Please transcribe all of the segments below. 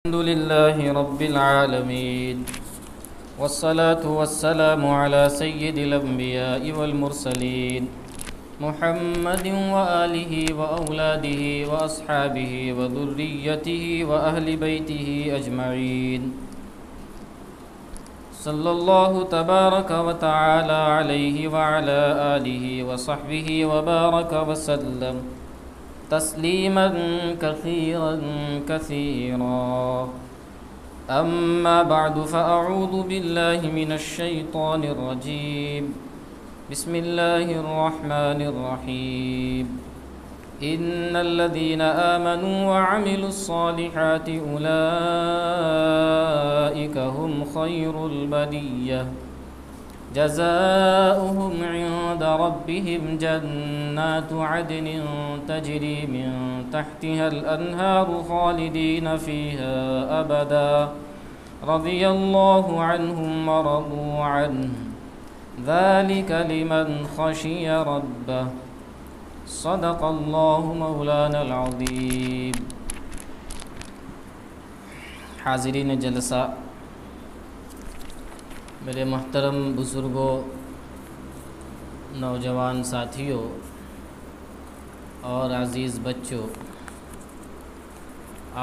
الحمد لله رب العالمين والصلاة والسلام على سيد الأنبياء والمرسلين محمد وآله وأولاده وأصحابه وذريته وأهل بيته أجمعين صلى الله تبارك وتعالى عليه وعلى آله وصحبه وبارك وسلم تسليما كثيرا كثيرا. أما بعد فأعوذ بالله من الشيطان الرجيم. بسم الله الرحمن الرحيم. إن الذين آمنوا وعملوا الصالحات أولئك هم خير البرية جزاؤهم عند ربهم جنات عدن تجري من تحتها الأنهار خالدين فيها أبدا رضي الله عنهم ورضوا عنه ذلك لمن خشي ربه صدق اللہ مولانا العظیم. حاضرین جلسہ، میرے محترم بزرگوں، نوجوان ساتھیوں اور عزیز بچوں،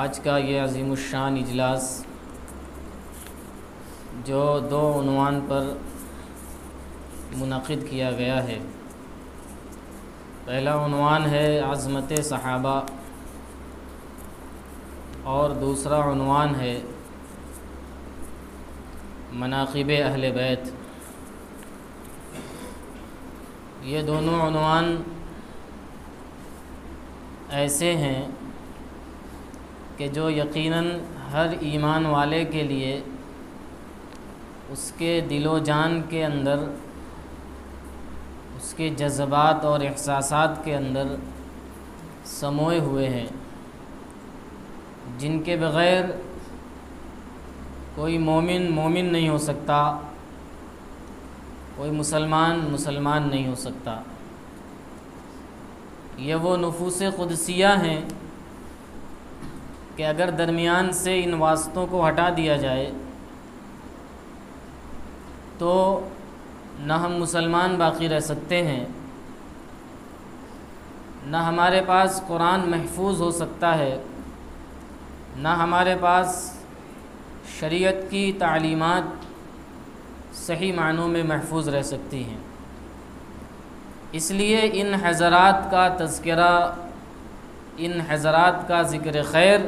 آج کا یہ عظیم الشان اجلاس جو دو عنوان پر منعقد کیا گیا ہے، پہلا عنوان ہے عظمت صحابہ اور دوسرا عنوان ہے مناقب اہل بیت. یہ دونوں عنوان ایسے ہیں کہ جو یقیناً ہر ایمان والے کے لیے اس کے دل و جان کے اندر، اس کے جذبات اور احساسات کے اندر سموئے ہوئے ہیں، جن کے بغیر کوئی مومن مومن نہیں ہو سکتا، کوئی مسلمان مسلمان نہیں ہو سکتا. یہ وہ نفوس قدسیہ ہیں کہ اگر درمیان سے ان واسطوں کو ہٹا دیا جائے تو نہ ہم مسلمان باقی رہ سکتے ہیں، نہ ہمارے پاس قرآن محفوظ ہو سکتا ہے، نہ ہمارے پاس شریعت کی تعلیمات صحیح معنوں میں محفوظ رہ سکتی ہیں. اس لیے ان حضرات کا تذکرہ، ان حضرات کا ذکر خیر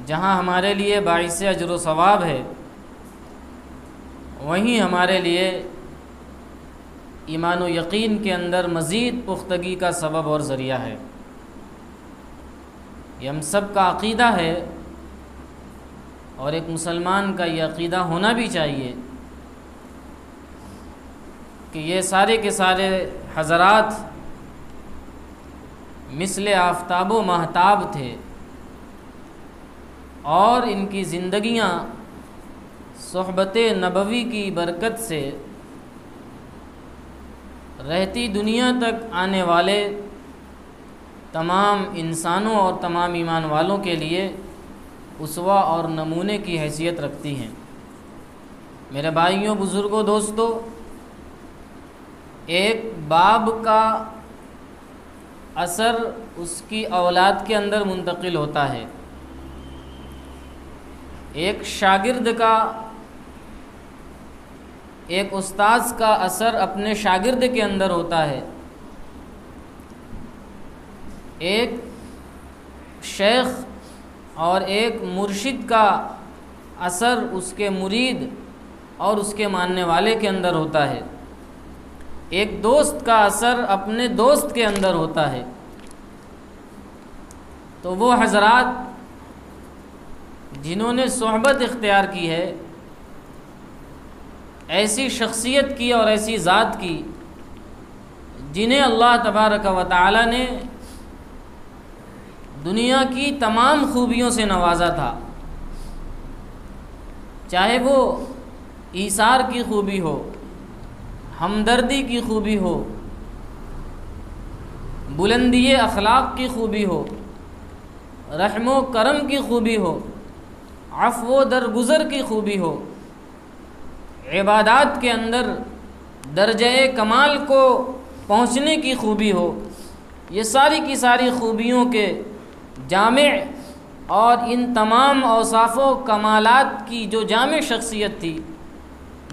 جہاں ہمارے لیے باعث اجر و ثواب ہے، وہیں ہمارے لیے ایمان و یقین کے اندر مزید پختگی کا سبب اور ذریعہ ہے. یہ ہم سب کا عقیدہ ہے اور ایک مسلمان کا یہ عقیدہ ہونا بھی چاہیے کہ یہ سارے کے سارے حضرات مثل آفتاب و ماہتاب تھے اور ان کی زندگیاں صحبت نبوی کی برکت سے رہتی دنیا تک آنے والے تمام انسانوں اور تمام ایمان والوں کے لیے اسوہ اور نمونے کی حیثیت رکھتی ہیں. میرے بھائیوں، بزرگوں، دوستوں، ایک باپ کا اثر اس کی اولاد کے اندر منتقل ہوتا ہے، ایک شاگرد کا، ایک استاذ کا اثر اپنے شاگرد کے اندر ہوتا ہے، ایک شیخ اور ایک مرشد کا اثر اس کے مرید اور اس کے ماننے والے کے اندر ہوتا ہے، ایک دوست کا اثر اپنے دوست کے اندر ہوتا ہے. تو وہ حضرات جنہوں نے صحبت اختیار کی ہے، ایسی شخصیت کی اور ایسی ذات کی جنہیں اللہ تبارک و تعالی نے دنیا کی تمام خوبیوں سے نوازا تھا، چاہے وہ ایثار کی خوبی ہو، ہمدردی کی خوبی ہو، بلندی اخلاق کی خوبی ہو، رحم و کرم کی خوبی ہو، عفو و درگزر کی خوبی ہو، عبادات کے اندر درجہ کمال کو پہنچنے کی خوبی ہو، یہ ساری کی ساری خوبیوں کے جامع اور ان تمام اوصاف و کمالات کی جو جامع شخصیت تھی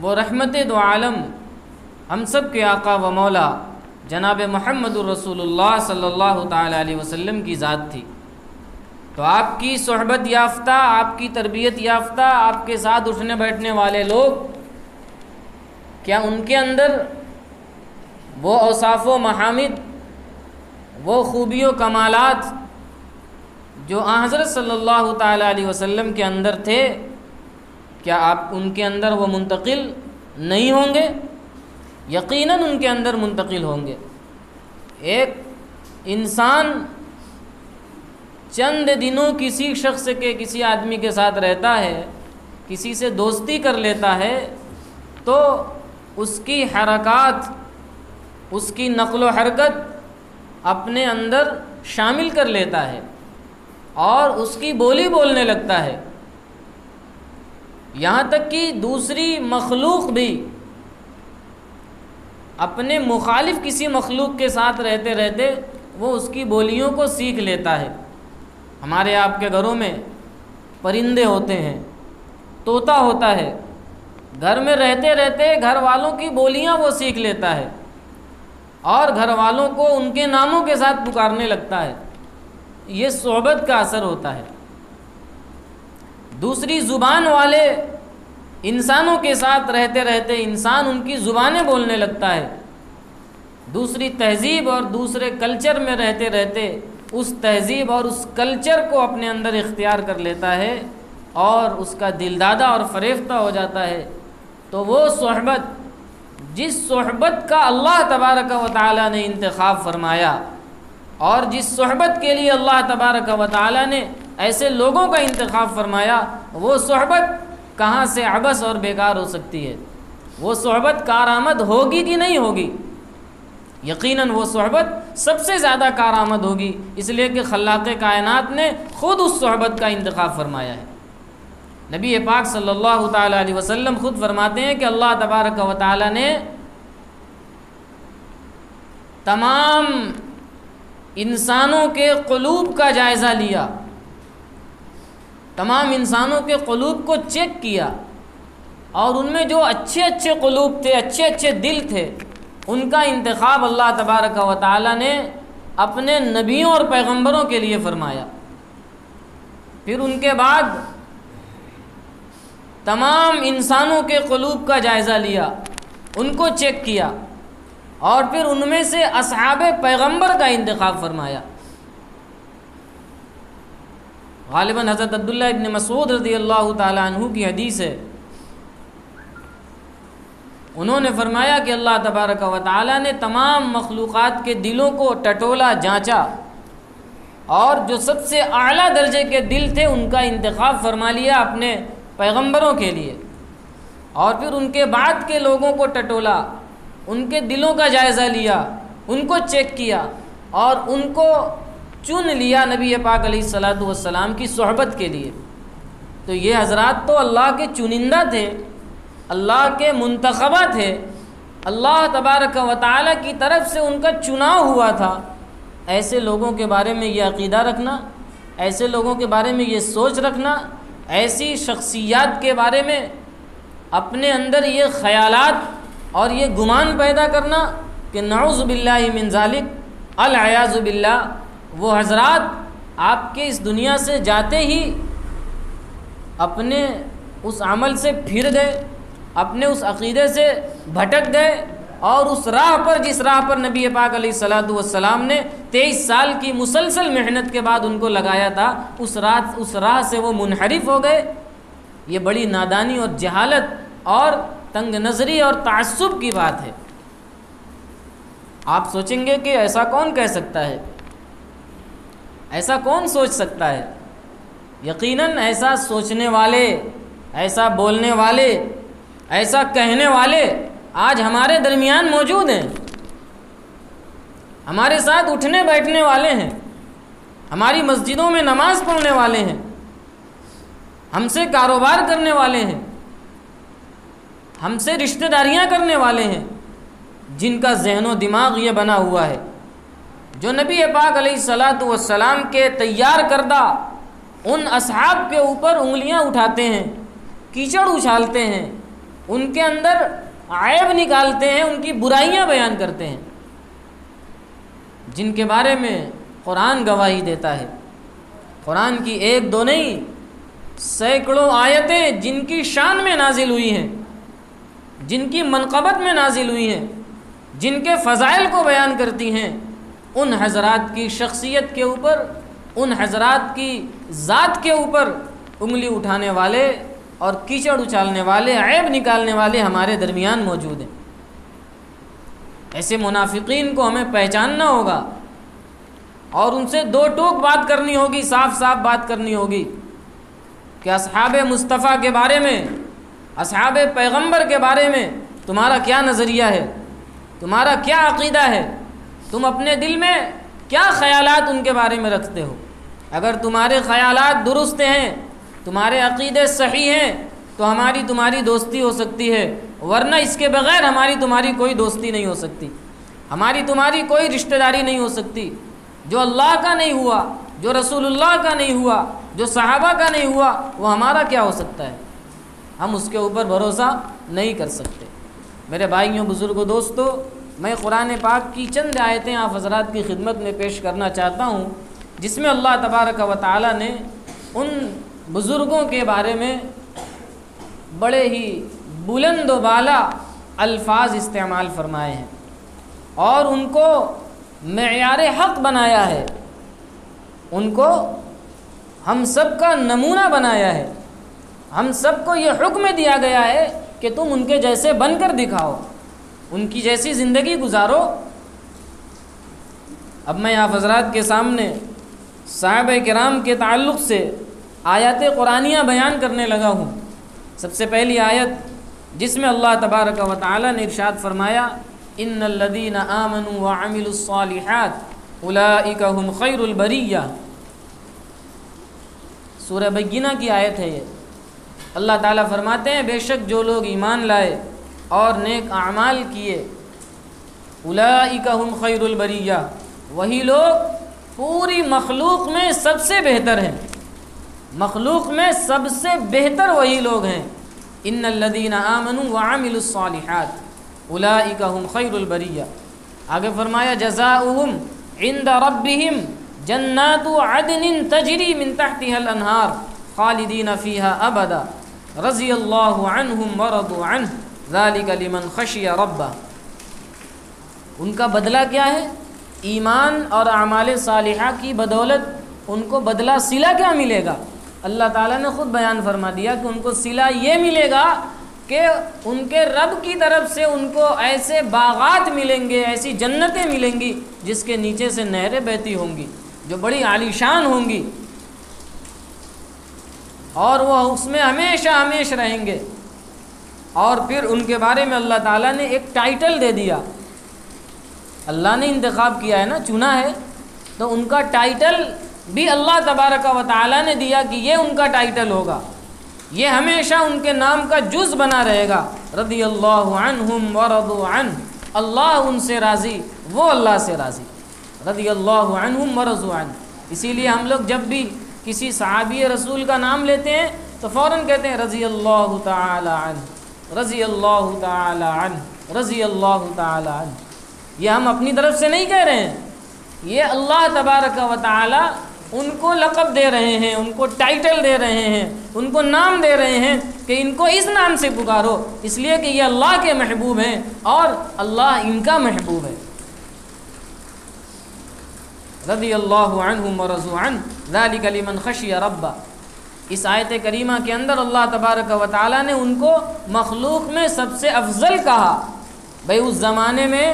وہ رحمت دو عالم ہم سب کے آقا و مولا جناب محمد الرسول اللہ صلی اللہ تعالی علیہ وسلم کی ذات تھی۔ تو آپ کی صحبت یافتہ، آپ کی تربیت یافتہ، آپ کے ساتھ اٹھنے بیٹھنے والے لوگ، کیا ان کے اندر وہ اوصاف و محامد، وہ خوبی و کمالات جو حضرت صلی اللہ تعالی علیہ وسلم کے اندر تھے، کیا آپ ان کے اندر وہ منتقل نہیں ہوں گے؟ یقیناً ان کے اندر منتقل ہوں گے۔ ایک انسان چند دنوں کسی شخص کے، کسی آدمی کے ساتھ رہتا ہے، کسی سے دوستی کر لیتا ہے، تو اس کی حرکات، اس کی نقل و حرکت اپنے اندر شامل کر لیتا ہے اور اس کی بولی بولنے لگتا ہے، یہاں تک کہ دوسری مخلوق بھی اپنے مخالف کسی مخلوق کے ساتھ رہتے رہتے وہ اس کی بولیوں کو سیکھ لیتا ہے۔ ہمارے آپ کے گھروں میں پرندے ہوتے ہیں، طوطا ہوتا ہے، گھر میں رہتے رہتے گھر والوں کی بولیاں وہ سیکھ لیتا ہے اور گھر والوں کو ان کے ناموں کے ساتھ پکارنے لگتا ہے۔ یہ صحبت کا اثر ہوتا ہے۔ دوسری زبان والے انسانوں کے ساتھ رہتے رہتے انسان ان کی زبانیں بولنے لگتا ہے، دوسری تہذیب اور دوسرے کلچر میں رہتے رہتے اس تہذیب اور اس کلچر کو اپنے اندر اختیار کر لیتا ہے اور اس کا دل دادہ اور فریفتہ ہو جاتا ہے۔ تو وہ صحبت، جس صحبت کا اللہ تبارک و تعالی نے انتخاب فرمایا اور جس صحبت کے لیے اللہ تبارک و تعالی نے ایسے لوگوں کا انتخاب فرمایا، وہ صحبت کہاں سے عبث اور بیکار ہو سکتی ہے؟ وہ صحبت کارآمد ہوگی کہ نہیں ہوگی؟ یقیناً وہ صحبت سب سے زیادہ کارآمد ہوگی، اس لیے کہ خلاق کائنات نے خود اس صحبت کا انتخاب فرمایا ہے۔ نبی پاک صلی اللہ تعالی علیہ وسلم خود فرماتے ہیں کہ اللہ تبارک و تعالی نے تمام انسانوں کے قلوب کا جائزہ لیا، تمام انسانوں کے قلوب کو چیک کیا، اور ان میں جو اچھے اچھے قلوب تھے، اچھے اچھے دل تھے، ان کا انتخاب اللہ تبارک و تعالی نے اپنے نبیوں اور پیغمبروں کے لیے فرمایا۔ پھر ان کے بعد تمام انسانوں کے قلوب کا جائزہ لیا، ان کو چیک کیا، اور پھر ان میں سے اصحاب پیغمبر کا انتخاب فرمایا۔ غالباً حضرت عبداللہ ابن مسعود رضی اللہ تعالی عنہ کی حدیث ہے، انہوں نے فرمایا کہ اللہ تبارک و تعالی نے تمام مخلوقات کے دلوں کو ٹٹولا، جانچا، اور جو سب سے اعلیٰ درجے کے دل تھے ان کا انتخاب فرما لیا اپنے پیغمبروں کے لیے، اور پھر ان کے بعد کے لوگوں کو ٹٹولا، ان کے دلوں کا جائزہ لیا، ان کو چیک کیا اور ان کو چن لیا نبی پاک علیہ الصلاۃ والسلام کی صحبت کے لیے۔ تو یہ حضرات تو اللہ کے چنندہ تھے، اللہ کے منتخبہ تھے، اللہ تبارک و تعالی کی طرف سے ان کا چناؤ ہوا تھا۔ ایسے لوگوں کے بارے میں یہ عقیدہ رکھنا، ایسے لوگوں کے بارے میں یہ سوچ رکھنا، ایسی شخصیات کے بارے میں اپنے اندر یہ خیالات اور یہ گمان پیدا کرنا کہ نعوذ باللہ من ذالک، العیاذ باللہ، وہ حضرات آپ کے اس دنیا سے جاتے ہی اپنے اس عمل سے پھر گئے، اپنے اس عقیدے سے بھٹک گئے، اور اس راہ پر، جس راہ پر نبی پاک علیہ الصلاۃ والسلام نے 23 سال کی مسلسل محنت کے بعد ان کو لگایا تھا، اس راہ سے وہ منحرف ہو گئے۔ یہ بڑی نادانی اور جہالت اور تنگ نظری اور تعصب کی بات ہے۔ آپ سوچیں گے کہ ایسا کون کہہ سکتا ہے، ایسا کون سوچ سکتا ہے؟ یقیناً ایسا سوچنے والے، ایسا بولنے والے، ایسا کہنے والے آج ہمارے درمیان موجود ہیں، ہمارے ساتھ اٹھنے بیٹھنے والے ہیں، ہماری مسجدوں میں نماز پڑھنے والے ہیں، ہم سے کاروبار کرنے والے ہیں، ہم سے رشتہ داریاں کرنے والے ہیں، جن کا ذہن و دماغ یہ بنا ہوا ہے، جو نبی پاک علیہ الصلاۃ والسلام کے تیار کردہ ان اصحاب کے اوپر انگلیاں اٹھاتے ہیں، کیچڑ اچھالتے ہیں، ان کے اندر عیب نکالتے ہیں، ان کی برائیاں بیان کرتے ہیں، جن کے بارے میں قرآن گواہی دیتا ہے۔ قرآن کی ایک دو نہیں، سینکڑوں آیتیں جن کی شان میں نازل ہوئی ہیں، جن کی منقبت میں نازل ہوئی ہیں، جن کے فضائل کو بیان کرتی ہیں، ان حضرات کی شخصیت کے اوپر، ان حضرات کی ذات کے اوپر انگلی اٹھانے والے اور کیچڑ اچھالنے والے، عیب نکالنے والے ہمارے درمیان موجود ہیں۔ ایسے منافقین کو ہمیں پہچاننا ہوگا اور ان سے دو ٹوک بات کرنی ہوگی، صاف صاف بات کرنی ہوگی کہ اصحاب مصطفیٰ کے بارے میں، اصحاب پیغمبر کے بارے میں تمہارا کیا نظریہ ہے، تمہارا کیا عقیدہ ہے، تم اپنے دل میں کیا خیالات ان کے بارے میں رکھتے ہو۔ اگر تمہارے خیالات درست ہیں، تمہارے عقیدے صحیح ہیں، تو ہماری تمہاری دوستی ہو سکتی ہے، ورنہ اس کے بغیر ہماری تمہاری کوئی دوستی نہیں ہو سکتی، ہماری تمہاری کوئی رشتہ داری نہیں ہو سکتی۔ جو اللہ کا نہیں ہوا، جو رسول اللہ کا نہیں ہوا، جو صحابہ کا نہیں ہوا، وہ ہمارا کیا ہو سکتا ہے؟ ہم اس کے اوپر بھروسہ نہیں کر سکتے۔ میرے بھائیوں، بزرگوں، دوستو، میں قرآن پاک کی چند آیتیں آپ حضرات کی خدمت میں پیش کرنا چاہتا ہوں، جس میں اللہ تبارک و تعالی نے ان بزرگوں کے بارے میں بڑے ہی بلند و بالا الفاظ استعمال فرمائے ہیں اور ان کو معیار حق بنایا ہے، ان کو ہم سب کا نمونہ بنایا ہے، ہم سب کو یہ حکم دیا گیا ہے کہ تم ان کے جیسے بن کر دکھاؤ، ان کی جیسی زندگی گزارو۔ اب میں آپ حضرات کے سامنے صحابہ کرام کے تعلق سے آیات قرآنیہ بیان کرنے لگا ہوں۔ سب سے پہلی آیت جس میں اللہ تبارک و تعالی نے ارشاد فرمایا، ان الذین آمنوا وعملوا الصالحات اولئک هم خیر البریہ، سورہ بینہ کی آیت ہے یہ۔ اللہ تعالیٰ فرماتے ہیں بے شک جو لوگ ایمان لائے اور نیک اعمال کیے، اولئک هم خیر البریہ، وہی لوگ پوری مخلوق میں سب سے بہتر ہیں، مخلوق میں سب سے بہتر وہی لوگ ہیں۔ ان الذین آمنوا وعملوا الصالحات اولئک هم خیر البریہ۔ آگے فرمایا جزاؤہم عند ربہم جنات عدن تجری من تحتها الانہار خالدین فیہا ابدا رضی اللہ عنہم ورضوا عنہ ذلک لمن خشی ربہ۔ ان کا بدلہ کیا ہے؟ ایمان اور اعمال صالحہ کی بدولت ان کو بدلہ صلہ کیا ملے گا؟ اللہ تعالیٰ نے خود بیان فرما دیا کہ ان کو صلہ یہ ملے گا کہ ان کے رب کی طرف سے ان کو ایسے باغات ملیں گے، ایسی جنتیں ملیں گی جس کے نیچے سے نہریں بہتی ہوں گی، جو بڑی عالیشان ہوں گی، اور وہ اس میں ہمیشہ ہمیشہ رہیں گے۔ اور پھر ان کے بارے میں اللہ تعالیٰ نے ایک ٹائٹل دے دیا، اللہ نے انتخاب کیا ہے نا، چنا ہے، تو ان کا ٹائٹل بھی اللہ تبارک و تعالیٰ نے دیا کہ یہ ان کا ٹائٹل ہوگا، یہ ہمیشہ ان کے نام کا جز بنا رہے گا۔ رضی اللہ عنہم ورضوا عنہ، اللہ ان سے راضی، وہ اللہ سے راضی۔ رضی اللہ عنہم ورضوا عنہ۔ اسی لیے ہم لوگ جب بھی کسی صحابی رسول کا نام لیتے ہیں تو فوراً کہتے ہیں رضی اللہ تعالی عنہ، رضی اللہ تعالی عنہ، رضی اللہ تعالی عنہ۔ یہ ہم اپنی طرف سے نہیں کہہ رہے ہیں، یہ اللہ تبارک و تعالی ان کو لقب دے رہے ہیں، ان کو ٹائٹل دے رہے ہیں، ان کو نام دے رہے ہیں کہ ان کو اس نام سے پکارو، اس لیے کہ یہ اللہ کے محبوب ہیں اور اللہ ان کا محبوب ہے۔ رضی اللہ عنہم ورضوا عنہ ذلک لمن خشی ربہ۔ اس آیت کریمہ کے اندر اللہ تبارک و تعالی نے ان کو مخلوق میں سب سے افضل کہا۔ بھئی اس زمانے میں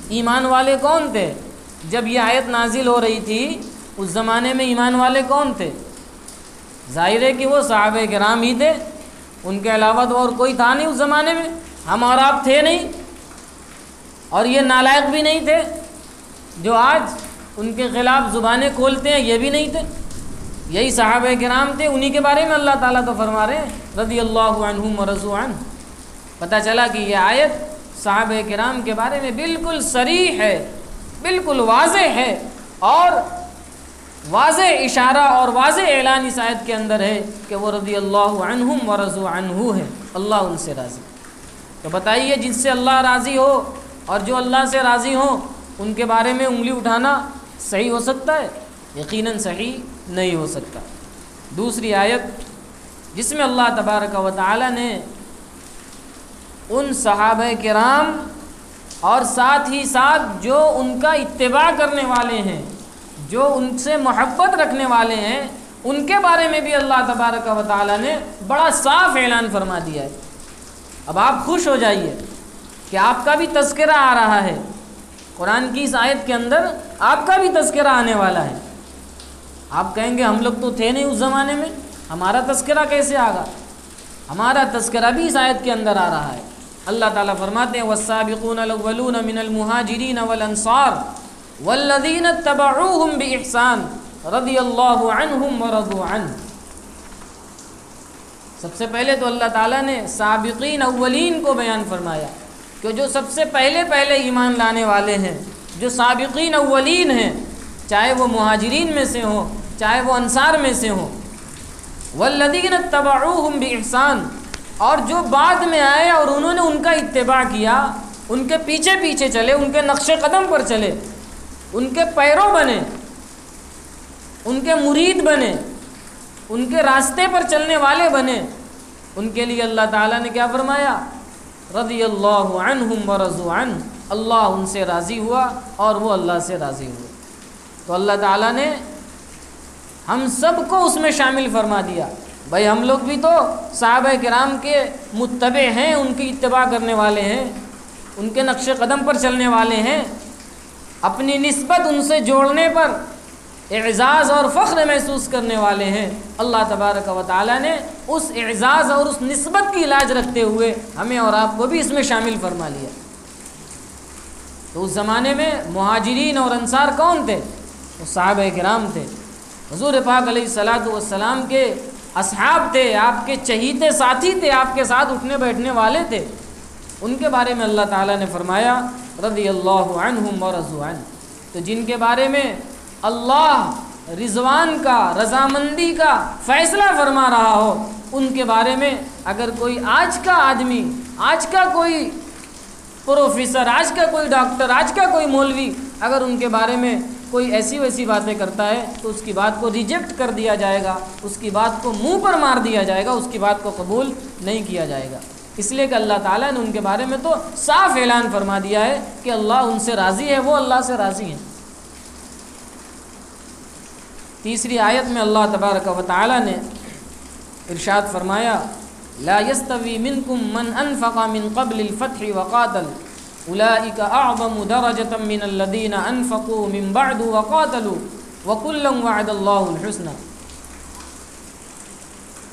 ایمان والے کون تھے؟ جب یہ آیت نازل ہو رہی تھی اس زمانے میں ایمان والے کون تھے؟ ظاہر ہے کہ وہ صحابہ کرام ہی تھے، ان کے علاوہ تو اور کوئی تھا نہیں اس زمانے میں، ہم اور آپ تھے نہیں، اور یہ نالائق بھی نہیں تھے جو آج ان کے خلاف زبانیں کھولتے ہیں، یہ بھی نہیں تھے، یہی صحابہ کرام تھے، انہی کے بارے میں اللہ تعالیٰ تو فرما رہے ہیں رضی اللہ عنہم ورضوا عنہ۔ پتہ چلا کہ یہ آیت صحابہ کرام کے بارے میں بالکل صریح ہے، بالکل واضح ہے، اور واضح اشارہ اور واضح اعلان اس آیت کے اندر ہے کہ وہ رضی اللہ عنہم ورضوا عنہ ہے، اللہ ان سے راضی۔ تو بتائیے، جن سے اللہ راضی ہو اور جو اللہ سے راضی ہوں ان کے بارے میں انگلی اٹھانا صحیح ہو سکتا ہے؟ یقیناً صحیح نہیں ہو سکتا۔ دوسری آیت جس میں اللہ تبارک و تعالی نے ان صحابہ کرام اور ساتھ ہی ساتھ جو ان کا اتباع کرنے والے ہیں، جو ان سے محبت رکھنے والے ہیں، ان کے بارے میں بھی اللہ تبارک و تعالی نے بڑا صاف اعلان فرما دیا ہے۔ اب آپ خوش ہو جائیے کہ آپ کا بھی تذکرہ آ رہا ہے، قرآن کی اس آیت کے اندر آپ کا بھی تذکرہ آنے والا ہے۔ آپ کہیں گے ہم لوگ تو تھے نہیں اس زمانے میں، ہمارا تذکرہ کیسے آگا؟ ہمارا تذکرہ بھی اس آیت کے اندر آ رہا ہے۔ اللہ تعالیٰ فرماتے ہیں والسابقون الاولون من المہاجرین والانصار والذین اتبعوہم بإحسان رضی اللہ عنہم ورضوا عنہ۔ سب سے پہلے تو اللہ تعالیٰ نے سابقین اولین کو بیان فرمایا کہ جو سب سے پہلے ایمان لانے والے ہیں، جو سابقین اولین ہیں، چاہے وہ مہاجرین میں سے ہوں چاہے وہ انصار میں سے ہوں، والذین اتبعوہم بإحسان، اور جو بعد میں آئے اور انہوں نے ان کا اتباع کیا، ان کے پیچھے پیچھے چلے، ان کے نقش قدم پر چلے، ان کے پیرو بنے، ان کے مرید بنے، ان کے راستے پر چلنے والے بنے، ان کے لیے اللہ تعالیٰ نے کیا فرمایا؟ رضی اللہ عنہم ورضوا عنہ، اللہ ان سے راضی ہوا اور وہ اللہ سے راضی ہوئے۔ تو اللہ تعالیٰ نے ہم سب کو اس میں شامل فرما دیا۔ بھائی ہم لوگ بھی تو صحابہ کرام کے متبع ہیں، ان کی اتباع کرنے والے ہیں، ان کے نقش قدم پر چلنے والے ہیں، اپنی نسبت ان سے جوڑنے پر اعزاز اور فخر محسوس کرنے والے ہیں۔ اللہ تبارک و تعالیٰ نے اس اعزاز اور اس نسبت کی لاج رکھتے ہوئے ہمیں اور آپ کو بھی اس میں شامل فرما لیا۔ تو اس زمانے میں مہاجرین اور انصار کون تھے؟ وہ صحابہ کرام تھے، حضور پاک علیہ الصلاۃ والسلام کے اصحاب تھے، آپ کے چہیتے ساتھی تھے، آپ کے ساتھ اٹھنے بیٹھنے والے تھے۔ ان کے بارے میں اللہ تعالیٰ نے فرمایا رضی اللہ عنہم ورضوا عنہ۔ تو جن کے بارے میں اللہ رضوان کا، رضامندی کا فیصلہ فرما رہا ہو، ان کے بارے میں اگر کوئی آج کا آدمی، آج کا کوئی پروفیسر، آج کا کوئی ڈاکٹر، آج کا کوئی مولوی اگر ان کے بارے میں کوئی ایسی ویسی باتیں کرتا ہے تو اس کی بات کو ریجیکٹ کر دیا جائے گا، اس کی بات کو منہ پر مار دیا جائے گا، اس کی بات کو قبول نہیں کیا جائے گا، اس لیے کہ اللہ تعالیٰ نے ان کے بارے میں تو صاف اعلان فرما دیا ہے کہ اللہ ان سے راضی ہے، وہ اللہ سے راضی ہیں۔ تیسری آیت میں اللہ تبارک و تعالیٰ نے ارشاد فرمایا لا يستوي منكم من انفق من قبل الفتح وقاتل اولئك اعظم درجة من الذين انفقوا من بعد وقاتلوا وكلا وعد الله الحسنى۔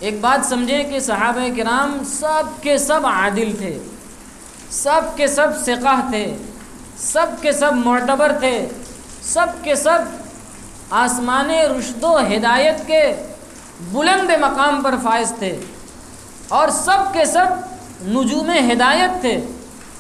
ایک بات سمجھیں کہ صحابہ کرام سب کے سب عادل تھے، سب کے سب ثقہ تھے، سب کے سب معتبر تھے، سب کے سب آسمان رشد و ہدایت کے بلند مقام پر فائز تھے، اور سب کے سب نجوم ہدایت تھے۔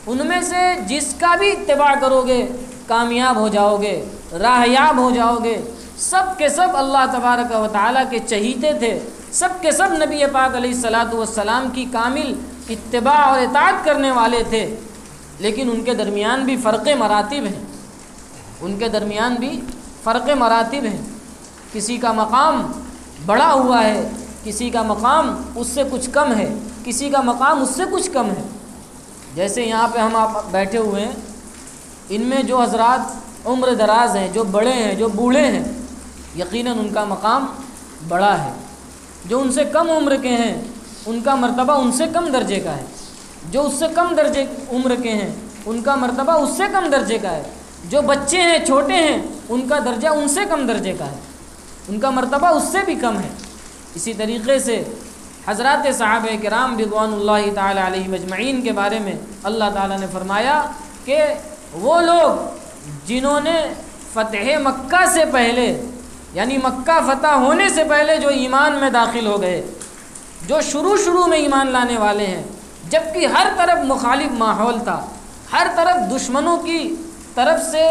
ان میں سے جس کا بھی اتباع کرو گے کامیاب ہو جاؤ گے، راہیاب ہو جاؤ گے۔ سب کے سب اللہ تبارک و تعالیٰ کے چہیتے تھے، سب کے سب نبی پاک علیہ الصلاۃ والسلام کی کامل اتباع اور اطاعت کرنے والے تھے، لیکن ان کے درمیان بھی فرق مراتب ہیں، ان کے درمیان بھی فرق مراتب ہیں۔ کسی کا مقام بڑا ہوا ہے، کسی کا مقام اس سے کچھ کم ہے، کسی کا مقام اس سے کچھ کم ہے۔ جیسے یہاں پہ ہم آپ بیٹھے ہوئے ہیں، ان میں جو حضرات عمر دراز ہیں، جو بڑے ہیں، جو بوڑھے ہیں، یقیناً ان کا مقام بڑا ہے۔ جو ان سے کم عمر کے ہیں ان کا مرتبہ ان سے کم درجے کا ہے، جو اس سے کم درجے عمر کے ہیں ان کا مرتبہ اس سے کم درجے کا ہے، جو بچے ہیں، چھوٹے ہیں، ان کا درجہ ان سے کم درجے کا ہے، ان کا مرتبہ اس سے بھی کم ہے۔ اسی طریقے سے حضرات صحابہ کرام رضوان اللہ تعالی علیہم اجمعین کے بارے میں اللہ تعالیٰ نے فرمایا کہ وہ لوگ جنہوں نے فتح مکہ سے پہلے، یعنی مکہ فتح ہونے سے پہلے جو ایمان میں داخل ہو گئے، جو شروع میں ایمان لانے والے ہیں، جبکہ ہر طرف مخالف ماحول تھا، ہر طرف دشمنوں کی طرف سے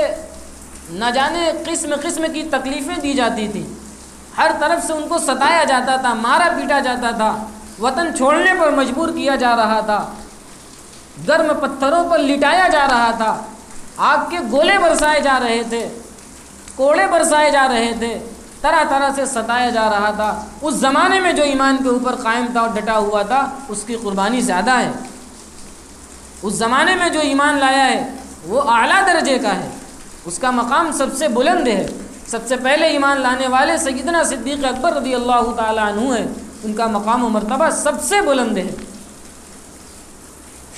نہ جانے قسم قسم کی تکلیفیں دی جاتی تھیں، ہر طرف سے ان کو ستایا جاتا تھا، مارا پیٹا جاتا تھا، وطن چھوڑنے پر مجبور کیا جا رہا تھا، گرم پتھروں پر لٹایا جا رہا تھا، آگ کے گولے برسائے جا رہے تھے، کوڑے برسائے جا رہے تھے، طرح طرح سے ستایا جا رہا تھا۔ اس زمانے میں جو ایمان کے اوپر قائم تھا اور ڈٹا ہوا تھا، اس کی قربانی زیادہ ہے۔ اس زمانے میں جو ایمان لایا ہے وہ اعلیٰ درجے کا ہے، اس کا مقام سب سے بلند ہے۔ سب سے پہلے ایمان لانے والے سیدنا صدیق اکبر رضی اللہ تعالی عنہ ہیں، ان کا مقام و مرتبہ سب سے بلند ہے۔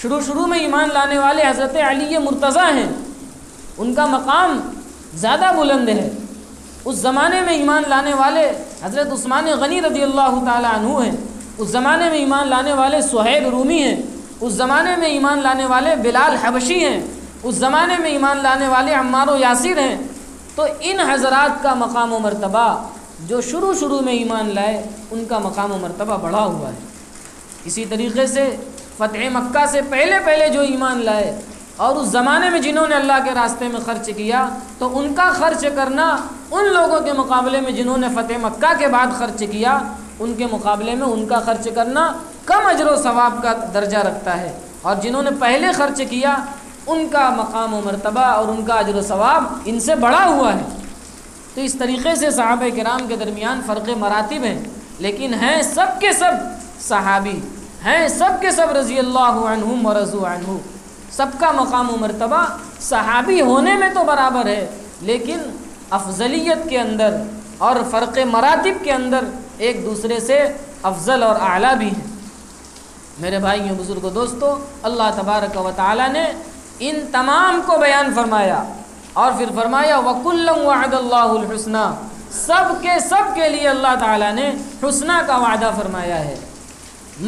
شروع میں ایمان لانے والے حضرت علی مرتضیٰ ہیں، ان کا مقام زیادہ بلند ہے۔ اس زمانے میں ایمان لانے والے حضرت عثمان غنی رضی اللہ تعالی عنہ ہیں، اس زمانے میں ایمان لانے والے صہیب رومی ہیں، اس زمانے میں ایمان لانے والے بلال حبشی ہیں، اس زمانے میں ایمان لانے والے عمار و یاسر ہیں۔ تو ان حضرات کا مقام و مرتبہ جو شروع میں ایمان لائے، ان کا مقام و مرتبہ بڑھا ہوا ہے۔ اسی طریقے سے فتح مکہ سے پہلے جو ایمان لائے اور اس زمانے میں جنہوں نے اللہ کے راستے میں خرچ کیا، تو ان کا خرچ کرنا ان لوگوں کے مقابلے میں جنہوں نے فتح مکہ کے بعد خرچ کیا، ان کے مقابلے میں ان کا خرچ کرنا کم اجر و ثواب کا درجہ رکھتا ہے، اور جنہوں نے پہلے خرچ کیا ان کا مقام و مرتبہ اور ان کا اجر و ثواب ان سے بڑھا ہوا ہے۔ تو اس طریقے سے صحابہ کرام کے درمیان فرق مراتب ہیں، لیکن ہیں سب کے سب صحابی، ہیں سب کے سب رضی اللہ عنہم ورضوا عنہ۔ سب کا مقام و مرتبہ صحابی ہونے میں تو برابر ہے، لیکن افضلیت کے اندر اور فرق مراتب کے اندر ایک دوسرے سے افضل اور اعلیٰ بھی ہیں۔ میرے بھائیوں، بزرگوں، دوستو، اللہ تبارک و تعالی نے ان تمام کو بیان فرمایا اور پھر فرمایا وَكُلًّا وَعَدَ اللَّهُ الْحُسْنَى، سب کے لیے اللہ تعالیٰ نے حسنہ کا وعدہ فرمایا ہے،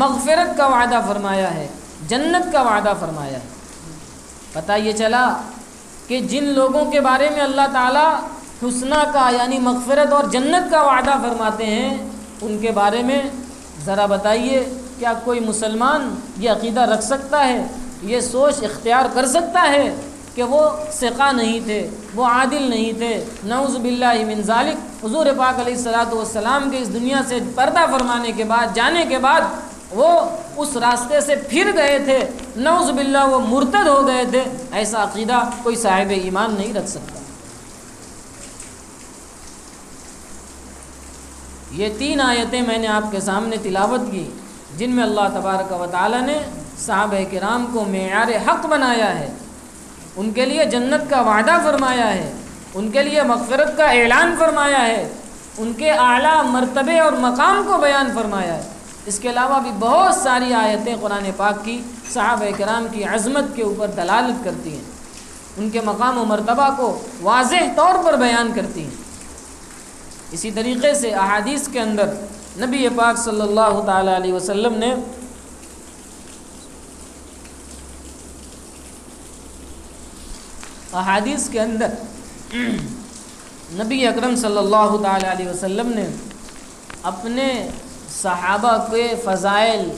مغفرت کا وعدہ فرمایا ہے، جنت کا وعدہ فرمایا ہے۔ پتہ یہ چلا کہ جن لوگوں کے بارے میں اللہ تعالیٰ حسنہ کا یعنی مغفرت اور جنت کا وعدہ فرماتے ہیں، ان کے بارے میں ذرا بتائیے، کیا کوئی مسلمان یہ عقیدہ رکھ سکتا ہے، یہ سوچ اختیار کر سکتا ہے کہ وہ ثقہ نہیں تھے، وہ عادل نہیں تھے؟ نعوذ باللہ من ذالک۔ حضور پاک علیہ الصلوۃ والسلام کے اس دنیا سے پردہ فرمانے کے بعد، جانے کے بعد، وہ اس راستے سے پھر گئے تھے، نعوذ باللہ وہ مرتد ہو گئے تھے۔ ایسا عقیدہ کوئی صاحب ایمان نہیں رکھ سکتا۔ یہ 3 آیتیں میں نے آپ کے سامنے تلاوت کی، جن میں اللہ تبارک و تعالی نے صحابہ کرام کو معیار حق بنایا ہے، ان کے لیے جنت کا وعدہ فرمایا ہے، ان کے لیے مغفرت کا اعلان فرمایا ہے، ان کے اعلیٰ مرتبے اور مقام کو بیان فرمایا ہے۔ اس کے علاوہ بھی بہت ساری آیتیں قرآن پاک کی صحابہ کرام کی عظمت کے اوپر دلالت کرتی ہیں، ان کے مقام و مرتبہ کو واضح طور پر بیان کرتی ہیں۔ اسی طریقے سے احادیث کے اندر نبی پاک صلی اللہ تعالی علیہ وسلم نے احادیث کے اندر نبی اکرم صلی اللہ تعالی علیہ وسلم نے اپنے صحابہ کے فضائل،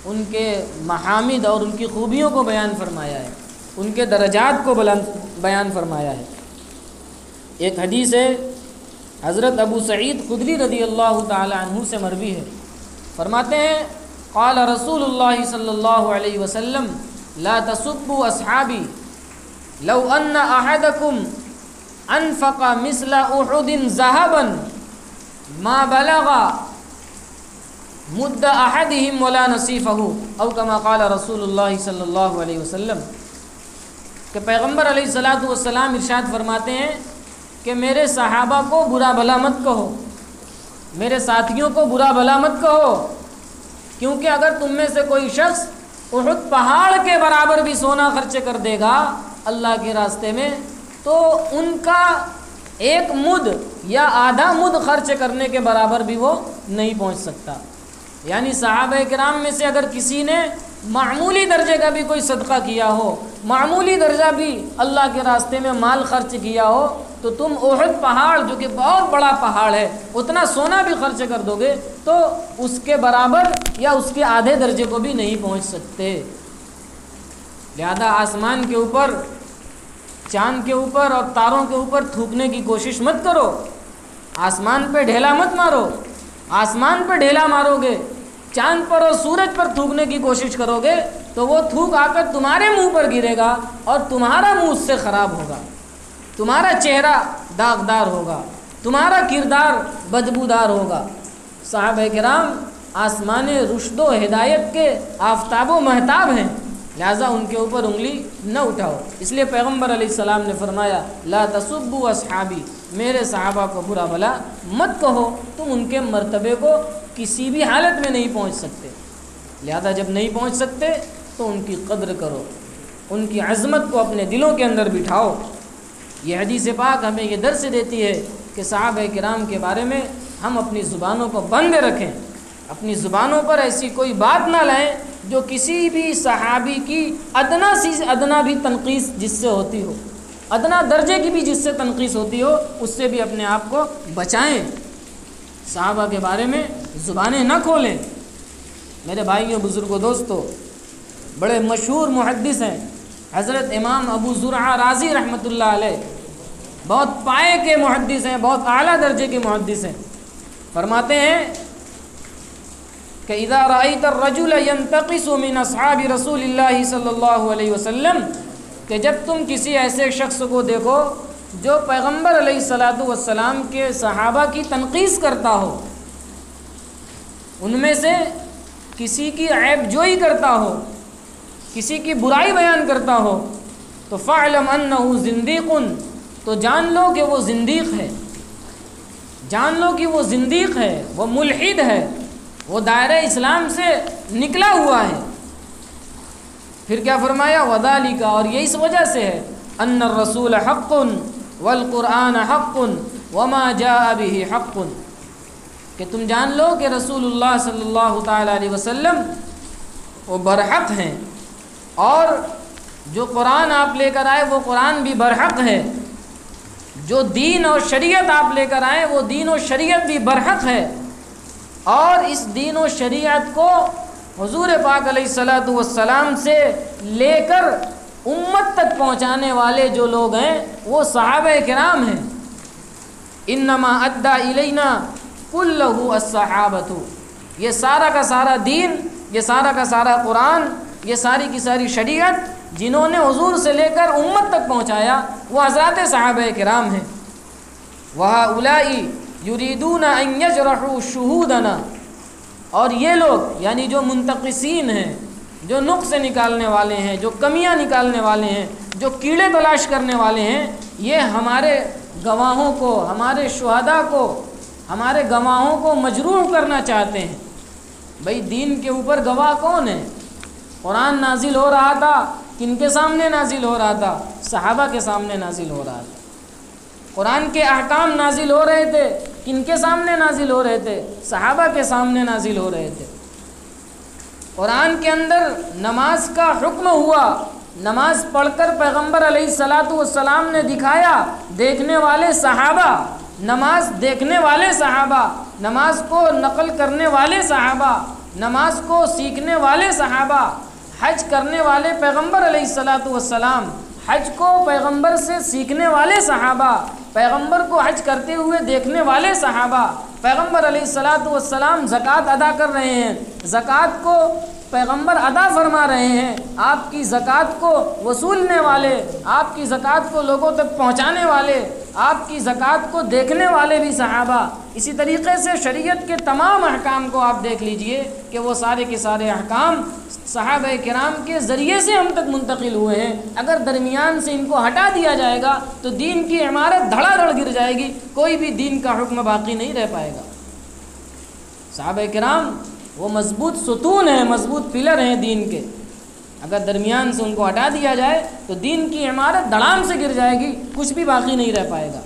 ان کے محامد اور ان کی خوبیوں کو بیان فرمایا ہے، ان کے درجات کو بیان فرمایا ہے۔ ایک حدیث ہے حضرت ابو سعید خدری رضی اللہ تعالی عنہ سے مروی ہے، فرماتے ہیں قال رسول اللہ صلی اللہ علیہ وسلم لا تسبوا اصحابی لو ان احدکم انفق مثل احد ذهبا ما بلغ مد احدهم ولا نصیفه او کما قال رسول اللہ صلی اللہ علیہ وسلم، کہ پیغمبر علیہ الصلوۃ والسلام ارشاد فرماتے ہیں کہ میرے صحابہ کو برا بھلا مت کہو، میرے ساتھیوں کو برا بھلا مت کہو، کیونکہ اگر تم میں سے کوئی شخص احد پہاڑ کے برابر بھی سونا خرچ کر دے گا اللہ کے راستے میں، تو ان کا ایک مد یا آدھا مد خرچ کرنے کے برابر بھی وہ نہیں پہنچ سکتا۔ یعنی صحابہ کرام میں سے اگر کسی نے معمولی درجے کا بھی کوئی صدقہ کیا ہو، معمولی درجہ بھی اللہ کے راستے میں مال خرچ کیا ہو، تو تم احد پہاڑ جو کہ بہت بڑا پہاڑ ہے اتنا سونا بھی خرچ کر دو گے تو اس کے برابر یا اس کے آدھے درجے کو بھی نہیں پہنچ سکتے۔ لہذا آسمان کے اوپر، چاند کے اوپر اور تاروں کے اوپر تھوکنے کی کوشش مت کرو، آسمان پہ ڈھیلا مت مارو۔ آسمان پہ ڈھیلا مارو گے، چاند پر اور سورج پر تھوکنے کی کوشش کرو گے تو وہ تھوک آ کر تمہارے منہ پر گرے گا اور تمہارا منہ اس سے خراب ہوگا، تمہارا چہرہ داغدار ہوگا، تمہارا کردار بدبودار ہوگا۔ صحابہ کرام آسمان رشد و ہدایت کے آفتاب و مہتاب ہیں، لہذا ان کے اوپر انگلی نہ اٹھاؤ۔ اس لیے پیغمبر علیہ السلام نے فرمایا لا تسبوا اصحابی، میرے صحابہ کو برا بھلا مت کہو، تم ان کے مرتبے کو کسی بھی حالت میں نہیں پہنچ سکتے۔ لہذا جب نہیں پہنچ سکتے تو ان کی قدر کرو، ان کی عظمت کو اپنے دلوں کے اندر بٹھاؤ۔ یہ حدیث پاک ہمیں یہ درس دیتی ہے کہ صحابہ کرام کے بارے میں ہم اپنی زبانوں کو بند رکھیں، اپنی زبانوں پر ایسی کوئی بات نہ لائیں جو کسی بھی صحابی کی ادنا سی ادنا بھی تنقیص جس سے ہوتی ہو، ادنا درجے کی بھی جس سے تنقیص ہوتی ہو، اس سے بھی اپنے آپ کو بچائیں۔ صحابہ کے بارے میں زبانیں نہ کھولیں۔ میرے بھائیوں، بزرگوں، دوستوں، بڑے مشہور محدث ہیں حضرت امام ابو زرعہ رازی رحمۃ اللہ علیہ، بہت پائے کے محدث ہیں، بہت اعلیٰ درجے کے محدث ہیں۔ فرماتے ہیں کہ اذا رأيت الرجل ينتقص من اصحاب رسول اللہ صلی اللہ علیہ وسلم، کہ جب تم کسی ایسے شخص کو دیکھو جو پیغمبر علیہ الصلاۃ والسلام کے صحابہ کی تنقیص کرتا ہو، ان میں سے کسی کی عیب جوئی کرتا ہو، کسی کی برائی بیان کرتا ہو، تو فاعلم انہ زندیق، تو جان لو کہ وہ زندیق ہے، جان لو کہ وہ زندیق ہے، وہ ملحد ہے، وہ دائرہ اسلام سے نکلا ہوا ہے۔ پھر کیا فرمایا؟ وذالک، اور یہ اس وجہ سے ہے، ان الرسول حق والقرآن حق وما جاء به حق، کہ تم جان لو کہ رسول اللہ صلی اللہ تعالی علیہ وسلم وہ برحق ہیں، اور جو قرآن آپ لے کر آئے وہ قرآن بھی برحق ہے، جو دین اور شریعت آپ لے کر آئے وہ دین و شریعت بھی برحق ہے، اور اس دین و شریعت کو حضور پاک علیہ الصلاۃ والسلام سے لے کر امت تک پہنچانے والے جو لوگ ہیں وہ صحابہ کرام ہیں۔ انما ادى الینا کلہ الصحابۃ، یہ سارا کا سارا دین، یہ سارا کا سارا قرآن، یہ ساری کی ساری شریعت جنہوں نے حضور سے لے کر امت تک پہنچایا وہ حضرات صحابہ کرام ہیں۔ وہؤلاء یریدون ان یجرحوا شہودنا، اور یہ لوگ یعنی جو منتقصین ہیں، جو نقص نکالنے والے ہیں، جو کمیاں نکالنے والے ہیں، جو کیڑے تلاش کرنے والے ہیں، یہ ہمارے گواہوں کو، ہمارے شہداء کو، ہمارے گواہوں کو مجروح کرنا چاہتے ہیں۔ بھئی دین کے اوپر گواہ کون ہے؟ قرآن نازل ہو رہا تھا، کن کے سامنے نازل ہو رہا تھا؟ صحابہ کے سامنے نازل ہو رہا تھا۔ قرآن کے احکام نازل ہو رہے تھے، کن کے سامنے نازل ہو رہے تھے؟ صحابہ کے سامنے نازل ہو رہے تھے۔ قرآن کے اندر نماز کا حکم ہوا، نماز پڑھ کر پیغمبر علیہ الصلاۃ والسلام نے دکھایا، دیکھنے والے صحابہ، نماز دیکھنے والے صحابہ، نماز کو نقل کرنے والے صحابہ، نماز کو سیکھنے والے صحابہ، حج کرنے والے پیغمبر علیہ الصلاۃ والسلام، حج کو پیغمبر سے سیکھنے والے صحابہ، پیغمبر کو حج کرتے ہوئے دیکھنے والے صحابہ، پیغمبر علیہ الصلاۃ والسلام زکوٰۃ ادا کر رہے ہیں، زکوٰۃ کو پیغمبر ادا فرما رہے ہیں، آپ کی زکوٰۃ کو وصولنے والے، آپ کی زکوٰۃ کو لوگوں تک پہنچانے والے، آپ کی زکوٰۃ کو دیکھنے والے بھی صحابہ۔ اسی طریقے سے شریعت کے تمام احکام کو آپ دیکھ لیجئے کہ وہ سارے کے سارے احکام صحابہ کرام کے ذریعے سے ہم تک منتقل ہوئے ہیں۔ اگر درمیان سے ان کو ہٹا دیا جائے گا تو دین کی عمارت دھڑا دھڑ گر جائے گی، کوئی بھی دین کا حکم باقی نہیں رہ پائے گا۔ صحابہ کرام وہ مضبوط ستون ہیں، مضبوط پلر ہیں دین کے، اگر درمیان سے ان کو ہٹا دیا جائے تو دین کی عمارت دھڑام سے گر جائے گی، کچھ بھی باقی نہیں رہ پائے گا۔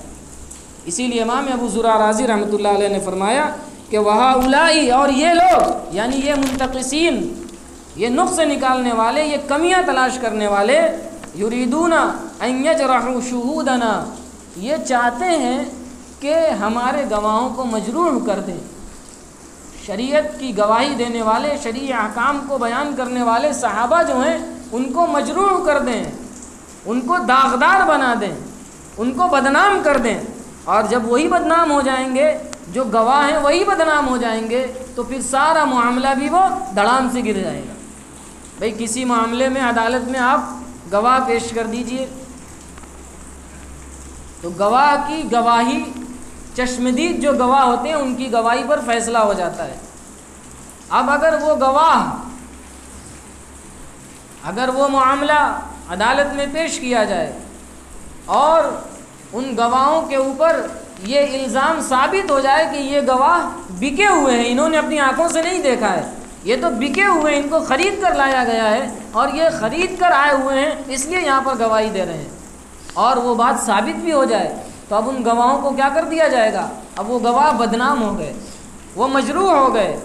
اسی لیے امام ابو زرعہ رازی رحمۃ اللہ علیہ نے فرمایا کہ وہؤلاء، اور یہ لوگ یعنی یہ منتقصین، یہ نقص نکالنے والے، یہ کمیاں تلاش کرنے والے، یریدون ان یجرحوا شہودنا، یہ چاہتے ہیں کہ ہمارے گواہوں کو مجروح کر دیں. شریعت کی گواہی دینے والے، شرعی احکام کو بیان کرنے والے صحابہ جو ہیں ان کو مجروح کر دیں، ان کو داغدار بنا دیں، ان کو بدنام کر دیں. اور جب وہی بدنام ہو جائیں گے، جو گواہ ہیں وہی بدنام ہو جائیں گے، تو پھر سارا معاملہ بھی وہ دھڑام سے گر جائے گا. بھئی کسی معاملے میں عدالت میں آپ گواہ پیش کر دیجئے، تو گواہ کی گواہی، چشمدید جو گواہ ہوتے ہیں ان کی گواہی پر فیصلہ ہو جاتا ہے. اب اگر وہ گواہ، اگر وہ معاملہ عدالت میں پیش کیا جائے اور ان گواہوں کے اوپر یہ الزام ثابت ہو جائے کہ یہ گواہ بکے ہوئے ہیں، انہوں نے اپنی آنکھوں سے نہیں دیکھا ہے، یہ تو بکے ہوئے ہیں، ان کو خرید کر لایا گیا ہے اور یہ خرید کر آئے ہوئے ہیں اس لیے یہاں پر گواہی دے رہے ہیں، اور وہ بات ثابت بھی ہو جائے، تو اب ان گواہوں کو کیا کر دیا جائے گا؟ اب وہ گواہ بدنام ہو گئے، وہ مجروح ہو گئے،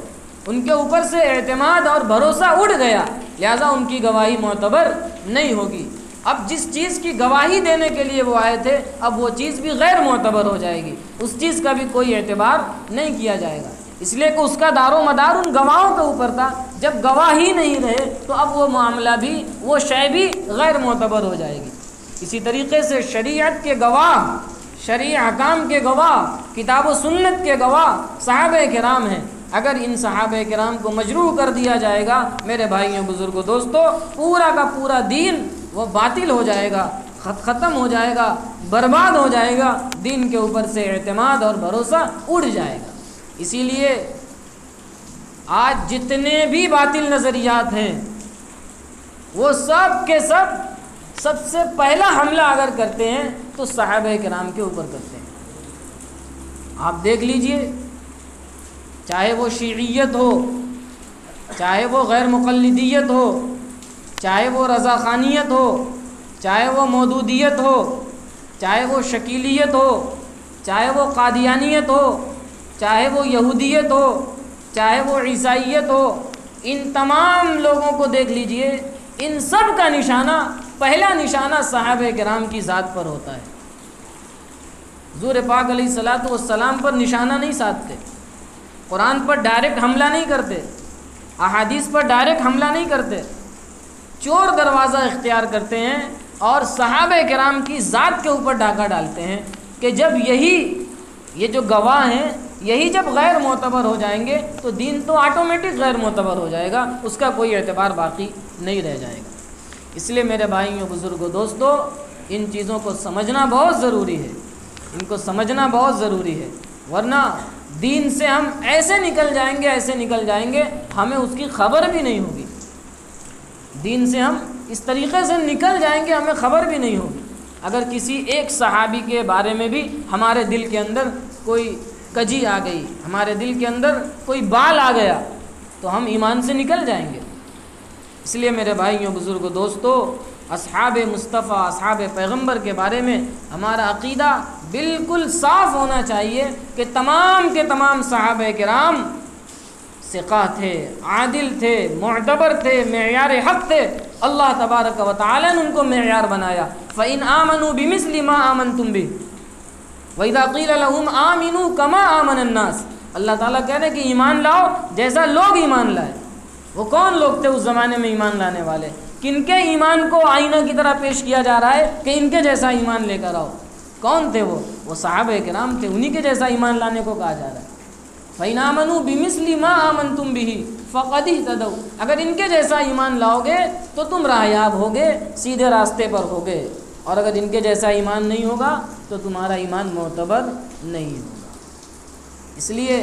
ان کے اوپر سے اعتماد اور بھروسہ اڑ گیا، لہذا ان کی گواہی معتبر نہیں ہوگی. اب جس چیز کی گواہی دینے کے لیے وہ آئے تھے، اب وہ چیز بھی غیر معتبر ہو جائے گی، اس چیز کا بھی کوئی اعتبار نہیں کیا جائے گا، اس لیے کہ اس کا دار و مدار ان گواہوں کے اوپر تھا. جب گواہ ہی نہیں رہے تو اب وہ معاملہ بھی، وہ شے بھی غیر معتبر ہو جائے گی. اسی طریقے سے شریعت کے گواہ، شرعی احکام کے گواہ، کتاب و سنت کے گواہ صحابہ کرام ہیں. اگر ان صحابہ کرام کو مجروح کر دیا جائے گا میرے بھائیوں، بزرگوں، دوستوں، پورا کا پورا دین وہ باطل ہو جائے گا، ختم ہو جائے گا، برباد ہو جائے گا، دین کے اوپر سے اعتماد اور بھروسہ اڑ جائے گا. اسی لیے آج جتنے بھی باطل نظریات ہیں وہ سب کے سب سے پہلا حملہ اگر کرتے ہیں تو صحابہ کرام کے اوپر کرتے ہیں. آپ دیکھ لیجئے، چاہے وہ شیعیت ہو، چاہے وہ غیر مقلدیت ہو، چاہے وہ رضا خانیت ہو، چاہے وہ مودودیت ہو، چاہے وہ شکیلیت ہو، چاہے وہ قادیانیت ہو، چاہے وہ یہودیت ہو، چاہے وہ عیسائیت ہو، ان تمام لوگوں کو دیکھ لیجئے، ان سب کا نشانہ، پہلا نشانہ صحابہ کرام کی ذات پر ہوتا ہے. حضور پاک علیہ الصلوۃ والسلام پر نشانہ نہیں سادھتے، قرآن پر ڈائریکٹ حملہ نہیں کرتے، احادیث پر ڈائریکٹ حملہ نہیں کرتے، چور دروازہ اختیار کرتے ہیں اور صحابہ کرام کی ذات کے اوپر ڈاکہ ڈالتے ہیں کہ جب یہ جو گواہ ہیں یہی جب غیر معتبر ہو جائیں گے تو دین تو آٹومیٹک غیر معتبر ہو جائے گا، اس کا کوئی اعتبار باقی نہیں رہ جائے گا. اس لیے میرے بھائیوں، بزرگوں، دوستوں، ان چیزوں کو سمجھنا بہت ضروری ہے، ان کو سمجھنا بہت ضروری ہے، ورنہ دین سے ہم ایسے نکل جائیں گے ہمیں اس کی خبر بھی نہیں ہوگی. دین سے ہم اس طریقے سے نکل جائیں گے ہمیں خبر بھی نہیں ہوگی. اگر کسی ایک صحابی کے بارے میں بھی ہمارے دل کے اندر کوئی کجی آ گئی، ہمارے دل کے اندر کوئی بال آ گیا تو ہم ایمان سے نکل جائیں گے. اس لیے میرے بھائیوں، بزرگوں، دوستوں، اصحاب مصطفیٰ، اصحاب پیغمبر کے بارے میں ہمارا عقیدہ بالکل صاف ہونا چاہیے کہ تمام کے تمام صحابہ کرام ثقہ تھے، عادل تھے، معتبر تھے، معیار حق تھے. اللہ تبارک و تعالی نے ان کو معیار بنایا. فَإِنْ آمَنُوا بِمِثْلِ مَا آمَنْتُمْ بِهِ وَإِذَا قِيلَ لَهُمْ آمِنُوا كَمَا آمَنَ النَّاسِ. اللہ تعالیٰ کہہ رہے ہیں کہ ایمان لاؤ جیسا لوگ ایمان لائے. وہ کون لوگ تھے اس زمانے میں ایمان لانے والے؟ کن کے ایمان کو آئینہ کی طرح پیش کیا جا رہا ہے کہ ان کے جیسا ایمان لے کر آؤ؟ کون تھے وہ صحابہ کرام تھے، انہی کے جیسا ایمان لانے کو کہا جا رہا ہے. فَإِنْ آمَنُوا بِمِثْلِ مَا آمَنْتُمْ بِهِ فَقَدِ اهْتَدَوْا. اگر ان کے جیسا ایمان لاؤ گے تو تم راہیاب ہوگے، سیدھے راستے پر ہوگے، اور اگر ان کے جیسا ایمان نہیں ہوگا تو تمہارا ایمان معتبر نہیں ہوگا. اس لیے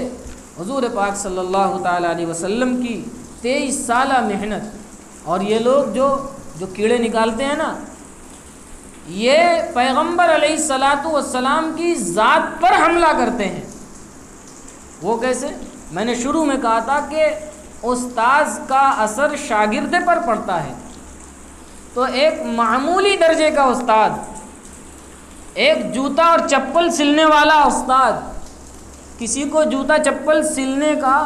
حضور پاک صلی اللہ تعالی علیہ وسلم کی 23 سالہ محنت، اور یہ لوگ جو کیڑے نکالتے ہیں نا، یہ پیغمبر علیہ الصلاۃ والسلام کی ذات پر حملہ کرتے ہیں. وہ کیسے؟ میں نے شروع میں کہا تھا کہ استاذ کا اثر شاگرد پر پڑتا ہے. تو ایک معمولی درجے کا استاد، ایک جوتا اور چپل سلنے والا استاد، کسی کو جوتا چپل سلنے کا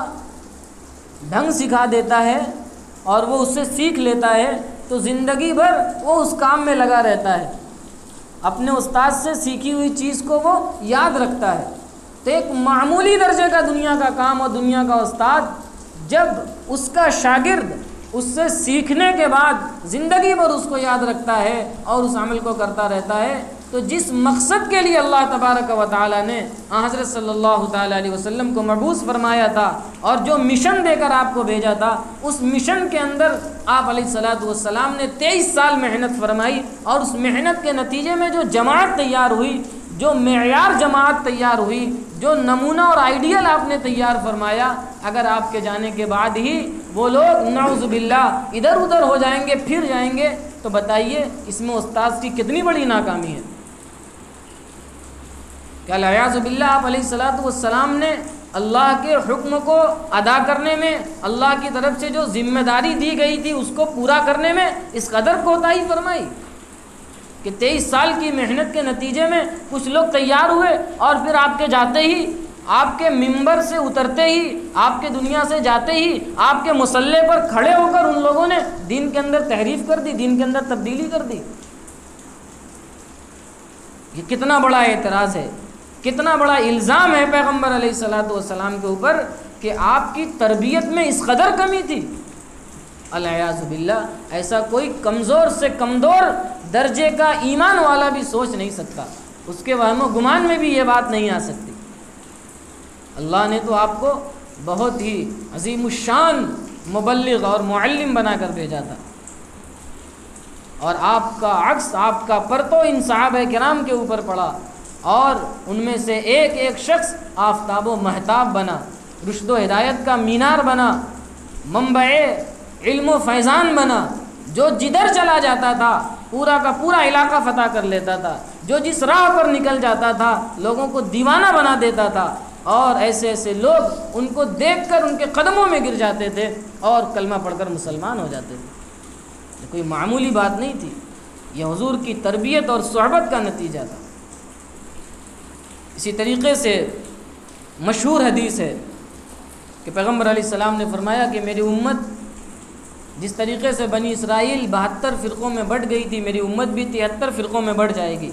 ڈھنگ سکھا دیتا ہے اور وہ اس سے سیکھ لیتا ہے تو زندگی بھر وہ اس کام میں لگا رہتا ہے. اپنے استاد سے سیکھی ہوئی چیز کو وہ یاد رکھتا ہے۔ تو ایک معمولی درجے کا دنیا کا کام اور دنیا کا استاد جب اس کا شاگرد اس سے سیکھنے کے بعد زندگی بھر اس کو یاد رکھتا ہے اور اس عمل کو کرتا رہتا ہے، تو جس مقصد کے لیے اللہ تبارک و تعالی نے حضرت صلی اللہ تعالی علیہ وسلم کو مبعوث فرمایا تھا اور جو مشن دے کر آپ کو بھیجا تھا، اس مشن کے اندر آپ علیہ الصلاۃ والسلام نے 23 سال محنت فرمائی، اور اس محنت کے نتیجے میں جو جماعت تیار ہوئی، جو معیار جماعت تیار ہوئی، جو نمونہ اور آئیڈیل آپ نے تیار فرمایا، اگر آپ کے جانے کے بعد ہی وہ لوگ نعوذ باللہ ادھر ادھر ہو جائیں گے، پھر جائیں گے، تو بتائیے اس میں استاد کی کتنی بڑی ناکامی ہے۔ کہ الیاذ باللہ آپ علیہ الصلاۃ والسلام نے اللہ کے حکم کو ادا کرنے میں، اللہ کی طرف سے جو ذمہ داری دی گئی تھی اس کو پورا کرنے میں اس قدر کوتاہی فرمائی کہ 23 سال کی محنت کے نتیجے میں کچھ لوگ تیار ہوئے، اور پھر آپ کے جاتے ہی، آپ کے ممبر سے اترتے ہی، آپ کے دنیا سے جاتے ہی، آپ کے مصلی پر کھڑے ہو کر ان لوگوں نے دین کے اندر تحریف کر دی، دین کے اندر تبدیلی کر دی۔ یہ کتنا بڑا اعتراض ہے، کتنا بڑا الزام ہے پیغمبر علیہ الصلاۃ والسلام کے اوپر کہ آپ کی تربیت میں اس قدر کمی تھی۔ الیاذ باللہ ایسا کوئی کمزور سے کمزور درجے کا ایمان والا بھی سوچ نہیں سکتا، اس کے وہم و گمان میں بھی یہ بات نہیں آ سکتی۔ اللہ نے تو آپ کو بہت ہی عظیم الشان مبلغ اور معلم بنا کر بھیجا تھا، اور آپ کا عکس، آپ کا پرتو ان صحابہ کرام کے اوپر پڑا، اور ان میں سے ایک ایک شخص آفتاب و مہتاب بنا، رشد و ہدایت کا مینار بنا، منبع علم و فیضان بنا، جو جدھر چلا جاتا تھا پورا کا پورا علاقہ فتح کر لیتا تھا، جو جس راہ پر نکل جاتا تھا لوگوں کو دیوانہ بنا دیتا تھا، اور ایسے ایسے لوگ ان کو دیکھ کر ان کے قدموں میں گر جاتے تھے اور کلمہ پڑھ کر مسلمان ہو جاتے تھے۔ یہ کوئی معمولی بات نہیں تھی، یہ حضور کی تربیت اور صحبت کا نتیجہ تھا۔ اسی طریقے سے مشہور حدیث ہے کہ پیغمبر علیہ السلام نے فرمایا کہ میری امت جس طریقے سے بنی اسرائیل 72 فرقوں میں بٹ گئی تھی، میری امت بھی 73 فرقوں میں بٹ جائے گی۔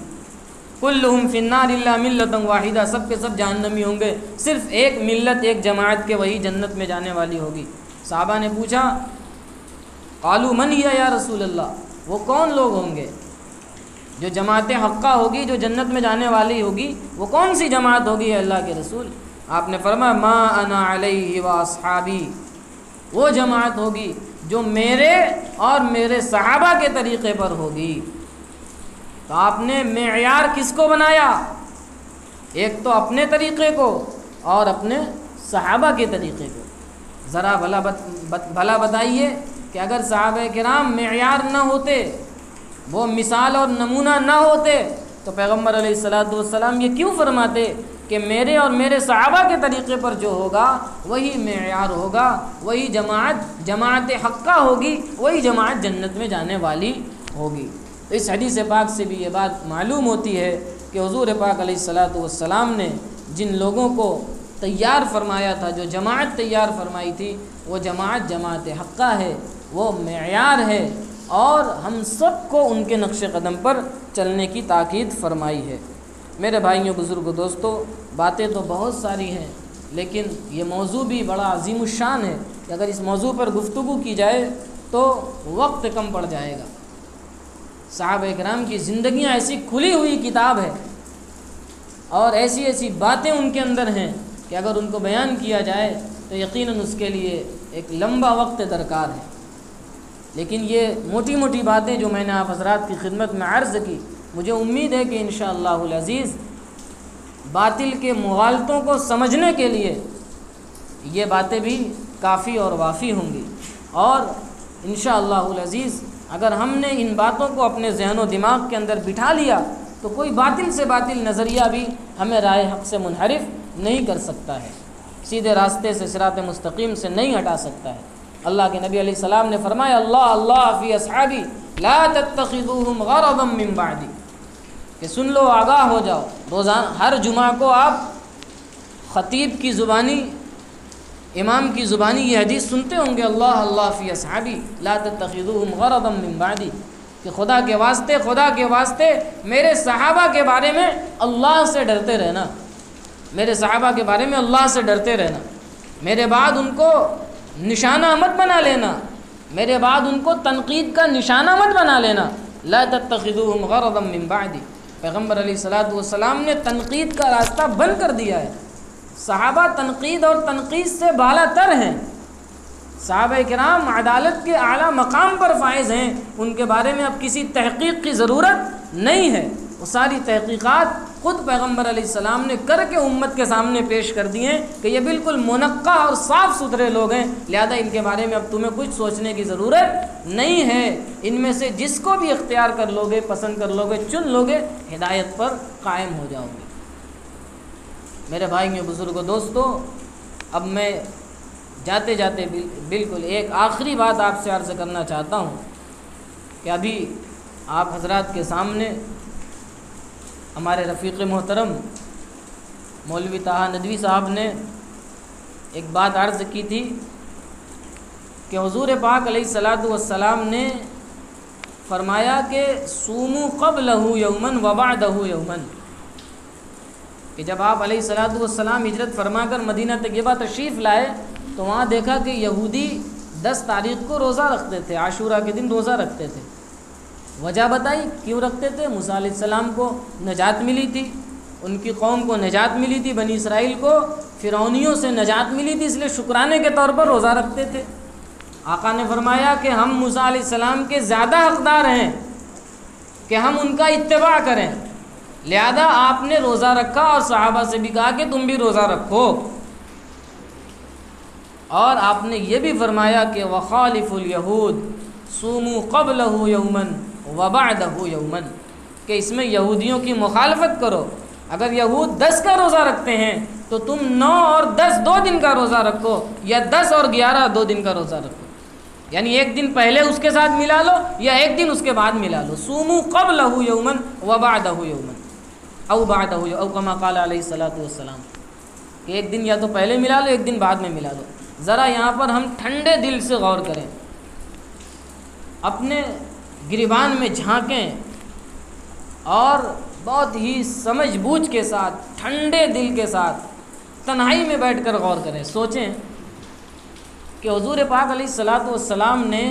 کلہم فی النار الا ملۃ واحدہ، سب کے سب جہنمی ہوں گے، صرف ایک ملت، ایک جماعت کے وہی جنت میں جانے والی ہوگی۔ صحابہ نے پوچھا قالوا من ہی یا رسول اللہ، وہ کون لوگ ہوں گے جو جماعت حقہ ہوگی، جو جنت میں جانے والی ہوگی، وہ کون سی جماعت ہوگی اللہ کے رسول؟ آپ نے فرمایا ما انا علیہ واصحابی، وہ جماعت ہوگی جو میرے اور میرے صحابہ کے طریقے پر ہوگی۔ تو آپ نے معیار کس کو بنایا؟ ایک تو اپنے طریقے کو اور اپنے صحابہ کے طریقے کو۔ ذرا بھلا بتائیے کہ اگر صحابہ کرام معیار نہ ہوتے، وہ مثال اور نمونہ نہ ہوتے، تو پیغمبر علیہ الصلاۃ والسلام یہ کیوں فرماتے کہ میرے اور میرے صحابہ کے طریقے پر جو ہوگا وہی معیار ہوگا، وہی جماعت حقہ ہوگی، وہی جماعت جنت میں جانے والی ہوگی۔ تو اس حدیث پاک سے بھی یہ بات معلوم ہوتی ہے کہ حضور پاک علیہ الصلاۃ والسلام نے جن لوگوں کو تیار فرمایا تھا، جو جماعت تیار فرمائی تھی، وہ جماعت حقہ ہے، وہ معیار ہے، اور ہم سب کو ان کے نقش قدم پر چلنے کی تاکید فرمائی ہے۔ میرے بھائیوں، بزرگوں، دوستوں، باتیں تو بہت ساری ہیں، لیکن یہ موضوع بھی بڑا عظیم الشان ہے کہ اگر اس موضوع پر گفتگو کی جائے تو وقت کم پڑ جائے گا۔ صحابہ کرام کی زندگیاں ایسی کھلی ہوئی کتاب ہے، اور ایسی ایسی باتیں ان کے اندر ہیں کہ اگر ان کو بیان کیا جائے تو یقیناً اس کے لیے ایک لمبا وقت درکار ہے۔ لیکن یہ موٹی موٹی باتیں جو میں نے آپ حضرات کی خدمت میں عرض کی، مجھے امید ہے کہ انشاءاللہ العزیز باطل کے مغالطوں کو سمجھنے کے لیے یہ باتیں بھی کافی اور وافی ہوں گی، اور انشاءاللہ العزیز اگر ہم نے ان باتوں کو اپنے ذہن و دماغ کے اندر بٹھا لیا تو کوئی باطل سے باطل نظریہ بھی ہمیں رائے حق سے منحرف نہیں کر سکتا ہے، سیدھے راستے سے صراط مستقیم سے نہیں ہٹا سکتا ہے۔ اللہ کے نبی علیہ السلام نے فرمایا اللہ فی اصحابی لا تتخذوہم غرضا من بعدی، کہ سن لو، آگاہ ہو جاؤ، روزانہ ہر جمعہ کو آپ خطیب کی زبانی، امام کی زبانی یہ حدیث سنتے ہوں گے، اللہ فی اصحابی لا تتخذوہم غرضا من بعدی، کہ خدا کے واسطے میرے صحابہ کے بارے میں اللہ سے ڈرتے رہنا، میرے صحابہ کے بارے میں اللہ سے ڈرتے رہنا، میرے بعد ان کو نشانہ مت بنا لینا، میرے بعد ان کو تنقید کا نشانہ مت بنا لینا، لا تتخذوهم غرضا من بعدی۔ پیغمبر علیہ الصلوۃ والسلام نے تنقید کا راستہ بند کر دیا ہے۔ صحابہ تنقید اور تنقید سے بالا تر ہیں، صحابہ کرام عدالت کے اعلیٰ مقام پر فائز ہیں، ان کے بارے میں اب کسی تحقیق کی ضرورت نہیں ہے۔ وہ ساری تحقیقات خود پیغمبر علیہ السلام نے کر کے امت کے سامنے پیش کر دی ہیں کہ یہ بالکل منقع اور صاف ستھرے لوگ ہیں، لہذا ان کے بارے میں اب تمہیں کچھ سوچنے کی ضرورت نہیں ہے۔ ان میں سے جس کو بھی اختیار کر لوگے، پسند کر لوگے، چن لوگے، ہدایت پر قائم ہو جاؤ گے۔ میرے بھائیوں، بزرگوں، دوستوں، اب میں جاتے جاتے بالکل ایک آخری بات آپ سے عرض کرنا چاہتا ہوں کہ ابھی آپ حضرات کے سامنے ہمارے رفیق محترم مولوی طاہا ندوی صاحب نے ایک بات عرض کی تھی کہ حضور پاک علیہ الصلوۃ والسلام نے فرمایا کہ صوموا قبلہ یوماً وبعدہ یوماً، کہ جب آپ علیہ الصلوۃ والسلام ہجرت فرما کر مدینہ طیبہ تشریف لائے تو وہاں دیکھا کہ یہودی 10 تاریخ کو روزہ رکھتے تھے، عاشورہ کے دن روزہ رکھتے تھے۔ وجہ بتائی کیوں رکھتے تھے؟ موسیٰ علیہ السلام کو نجات ملی تھی، ان کی قوم کو نجات ملی تھی، بنی اسرائیل کو فرعونیوں سے نجات ملی تھی، اس لیے شکرانے کے طور پر روزہ رکھتے تھے۔ آقا نے فرمایا کہ ہم موسیٰ علیہ السلام کے زیادہ حقدار ہیں کہ ہم ان کا اتباع کریں، لہذا آپ نے روزہ رکھا اور صحابہ سے بھی کہا کہ تم بھی روزہ رکھو، اور آپ نے یہ بھی فرمایا کہ وخالف الیہود صوموا قبلہ یوماً وبعدہ یوماً، کہ اس میں یہودیوں کی مخالفت کرو۔ اگر یہود 10 کا روزہ رکھتے ہیں تو تم 9 اور 10 2 دن کا روزہ رکھو، یا 10 اور 11 2 دن کا روزہ رکھو، یعنی ایک دن پہلے اس کے ساتھ ملا لو یا ایک دن اس کے بعد ملا لو۔ صوموا قبلہ یوماً وبعدہ یوماً او بعدہ او کما قال علیہ الصلوۃ والسلام، کہ ایک دن یا تو پہلے ملا لو، ایک دن بعد میں ملا لو۔ ذرا یہاں پر ہم ٹھنڈے دل سے غور کریں، اپنے گریبان میں جھانکیں اور بہت ہی سمجھ بوجھ کے ساتھ، ٹھنڈے دل کے ساتھ تنہائی میں بیٹھ کر غور کریں، سوچیں کہ حضور پاک علیہ الصلوۃ والسلام نے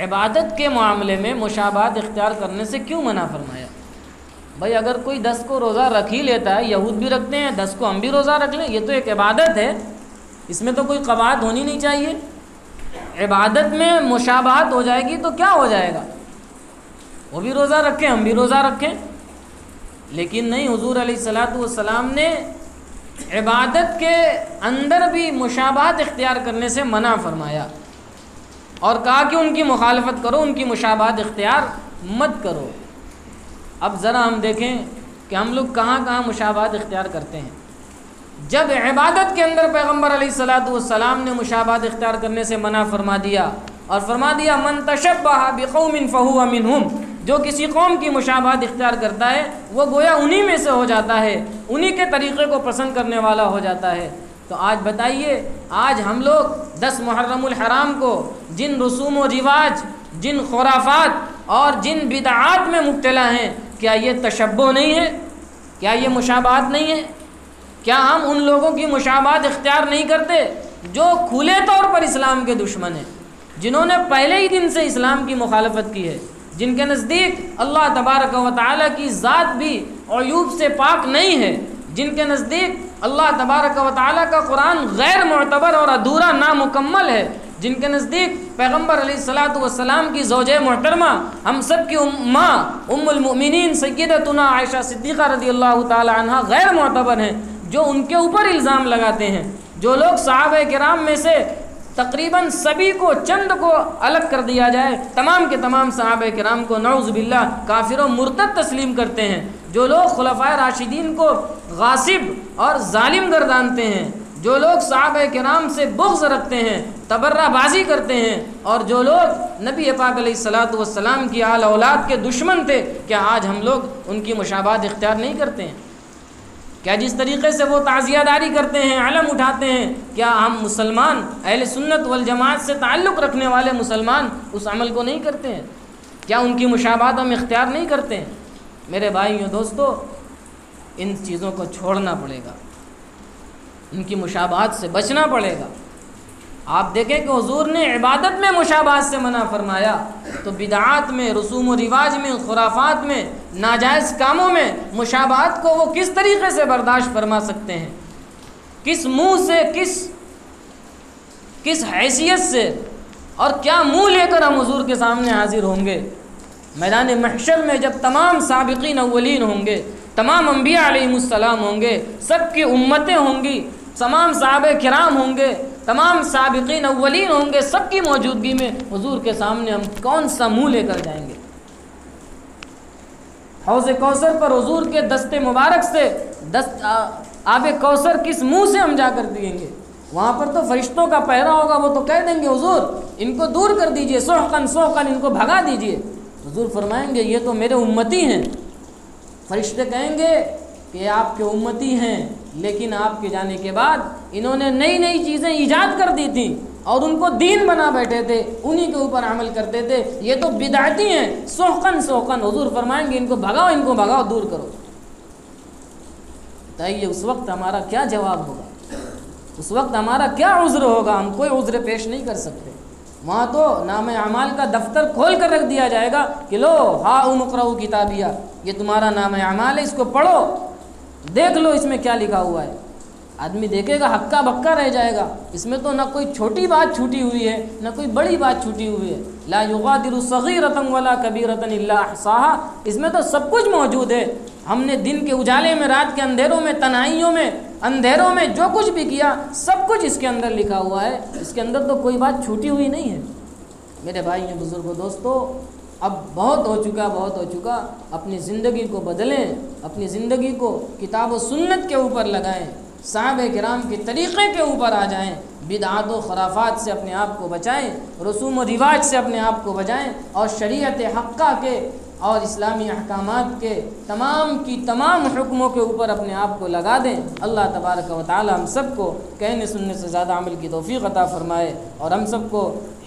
عبادت کے معاملے میں مشابہت اختیار کرنے سے کیوں منع فرمایا؟ بھائی اگر کوئی 10 کو روزہ رکھ ہی لیتا ہے، یہود بھی رکھتے ہیں، 10 کو ہم بھی روزہ رکھ لیں، یہ تو ایک عبادت ہے، اس میں تو کوئی قواعد ہونی نہیں چاہیے۔ عبادت میں مشابہت ہو جائے گی تو کیا ہو جائے گا؟ وہ بھی روزہ رکھیں، ہم بھی روزہ رکھیں، لیکن نہیں، حضور علیہ الصلوۃ والسلام نے عبادت کے اندر بھی مشابہت اختیار کرنے سے منع فرمایا اور کہا کہ ان کی مخالفت کرو، ان کی مشابہت اختیار مت کرو۔ اب ذرا ہم دیکھیں کہ ہم لوگ کہاں کہاں مشابہت اختیار کرتے ہیں۔ جب عبادت کے اندر پیغمبر علیہ الصلوۃ والسلام نے مشابہت اختیار کرنے سے منع فرما دیا اور فرما دیا من تشبہ بقوم فہو منہم، جو کسی قوم کی مشابہت اختیار کرتا ہے وہ گویا انہی میں سے ہو جاتا ہے، انہی کے طریقے کو پسند کرنے والا ہو جاتا ہے۔ تو آج بتائیے، آج ہم لوگ 10 محرم الحرام کو جن رسوم و رواج، جن خرافات اور جن بدعات میں مبتلا ہیں، کیا یہ تشبہ نہیں ہے؟ کیا یہ مشابہت نہیں ہے؟ کیا ہم ان لوگوں کی مشابہت اختیار نہیں کرتے جو کھلے طور پر اسلام کے دشمن ہیں، جنہوں نے پہلے ہی دن سے اسلام کی مخالفت کی ہے، جن کے نزدیک اللہ تبارک و تعالیٰ کی ذات بھی عیوب سے پاک نہیں ہے، جن کے نزدیک اللہ تبارک و تعالیٰ کا قرآن غیر معتبر اور ادھورا نامکمل ہے، جن کے نزدیک پیغمبر علیہ الصلوۃ والسلام کی زوجہ محترمہ، ہم سب کی ماں ام المؤمنین سیدتنا عائشہ صدیقہ رضی اللہ تعالی عنہا غیر معتبر ہیں، جو ان کے اوپر الزام لگاتے ہیں۔ جو لوگ صحابہ کرام میں سے تقریباً سبھی کو، چند کو الگ کر دیا جائے، تمام کے تمام صحابہ کرام کو نعوذ باللہ کافر و مرتد تسلیم کرتے ہیں، جو لوگ خلفائے راشدین کو غاصب اور ظالم گردانتے ہیں، جو لوگ صحابہ کرام سے بغض رکھتے ہیں، تبرہ بازی کرتے ہیں، اور جو لوگ نبی پاک علیہ الصلوۃ والسلام کی آل اولاد کے دشمن تھے، کیا آج ہم لوگ ان کی مشابہت اختیار نہیں کرتے ہیں؟ کیا جس طریقے سے وہ تعزیہ داری کرتے ہیں، علم اٹھاتے ہیں، کیا ہم مسلمان اہل سنت والجماعت سے تعلق رکھنے والے مسلمان اس عمل کو نہیں کرتے ہیں؟ کیا ان کی مشابہت ہم اختیار نہیں کرتے ہیں؟ میرے بھائیوں دوستو، ان چیزوں کو چھوڑنا پڑے گا، ان کی مشابہت سے بچنا پڑے گا۔ آپ دیکھیں کہ حضور نے عبادت میں مشابہت سے منع فرمایا، تو بدعات میں، رسوم و رواج میں، خرافات میں، ناجائز کاموں میں مشابہت کو وہ کس طریقے سے برداشت فرما سکتے ہیں؟ کس منہ سے، کس حیثیت سے، اور کیا منہ لے کر ہم حضور کے سامنے حاضر ہوں گے؟ میدان محشر میں جب تمام سابقین اولین ہوں گے، تمام انبیاء علیہم السلام ہوں گے، سب کی امتیں ہوں گی، تمام صحابہ کرام ہوں گے، تمام سابقین اولین ہوں گے، سب کی موجودگی میں حضور کے سامنے ہم کون سا منہ لے کر جائیں گے؟ حوض کوثر پر حضور کے دست مبارک سے آب کوثر کس منہ سے ہم جا کر پیئیں گے؟ وہاں پر تو فرشتوں کا پہرا ہوگا، وہ تو کہہ دیں گے حضور ان کو دور کر دیجئے، سحقن سحقن، ان کو بھگا دیجئے۔ حضور فرمائیں گے یہ تو میرے امتی ہیں۔ فرشتے کہیں گے کہ آپ کے امتی ہیں، لیکن آپ کے جانے کے بعد انہوں نے نئی نئی چیزیں ایجاد کر دی تھیں اور ان کو دین بنا بیٹھے تھے، انہی کے اوپر عمل کرتے تھے، یہ تو بدعتی ہیں، سحقن سحقن۔ حضور فرمائیں گے ان کو بھگاؤ، دور کرو۔ بتائیے اس وقت ہمارا کیا جواب ہوگا؟ اس وقت ہمارا کیا عذر ہوگا؟ ہم کوئی عذر پیش نہیں کر سکتے۔ وہاں تو نام اعمال کا دفتر کھول کر رکھ دیا جائے گا کہ لو ہا اقرؤ کتابیہ، یہ تمہارا نام اعمال ہے، اس کو پڑھو، دیکھ لو اس میں کیا لکھا ہوا ہے۔ آدمی دیکھے گا ہکا بکا رہ جائے گا، اس میں تو نہ کوئی چھوٹی بات چھوٹی ہوئی ہے، نہ کوئی بڑی بات چھوٹی ہوئی ہے۔ لا یغادر صغیرۃ ولا کبیرۃ الا احصاها، اس میں تو سب کچھ موجود ہے۔ ہم نے دن کے اجالے میں، رات کے اندھیروں میں، تنہائیوں میں، اندھیروں میں جو کچھ بھی کیا، سب کچھ اس کے اندر لکھا ہوا ہے، اس کے اندر تو کوئی بات چھوٹی ہوئی نہیں ہے۔ میرے بھائیوں، بزرگوں، دوستو، اب بہت ہو چکا، اپنی زندگی کو بدلیں، اپنی زندگی کو کتاب و سنت کے اوپر لگائیں، صحابہ کرام کے طریقے کے اوپر آ جائیں، بدعات و خرافات سے اپنے آپ کو بچائیں، رسوم و رواج سے اپنے آپ کو بچائیں، اور شریعت حقہ کے اور اسلامی احکامات کے تمام کی تمام حکموں کے اوپر اپنے آپ کو لگا دیں۔ اللہ تبارک و تعالی ہم سب کو کہنے سننے سے زیادہ عمل کی توفیق عطا فرمائے، اور ہم سب کو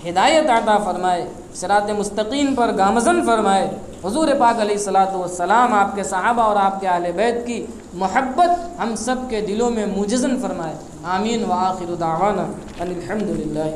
ہدایت عطا فرمائے، صراط مستقیم پر گامزن فرمائے۔ حضور پاک علیہ الصلاۃ والسلام، آپ کے صحابہ اور آپ کے اہل بیت کی محبت ہم سب کے دلوں میں مجزن فرمائے۔ آمین۔ وآخر دعوانا ان الحمد للہ۔